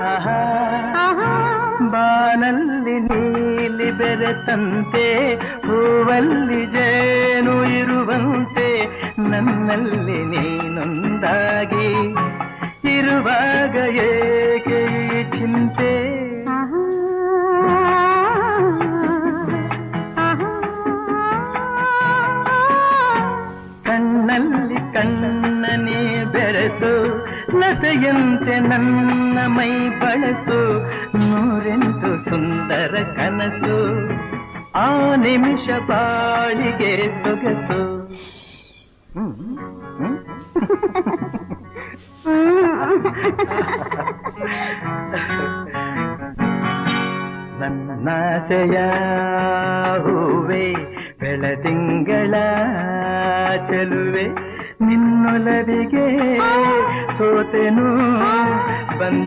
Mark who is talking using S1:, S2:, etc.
S1: ಆಹಾ ಬಾನಲ್ಲಿ ನೀಲಿ ಬೆರೆತಂತೆ ಹೂವಲ್ಲಿ ಜೇನು ಇರುವಂತೆ ನನ್ನಲ್ಲಿ ನೀನೊಂದಾಗಿ ಇರುವಾಗ ಏಕೆ ಈ ಚಿಂತೆ ಕಣ್ಣಲ್ಲಿ ಕಣ್ಣನೇ ಬೆರೆಸು ಲತೆಯಂತೆ ನನ್ನ ಮೈ ಬಳಸು ನೂರೆಂಟು ಸುಂದರ ಕನಸು ಆ ನಿಮಿಷ ಬಾಳಿಗೆ ಸೊಗಸು ನನ್ನಾಸೆಯ ಹೂವೆ ಬೆಳದಿಂಗಳ ಚೆಲುವೆ ನಿನ್ನೊಲವಿಗೆ ಸೋತೆನು ಬಂದ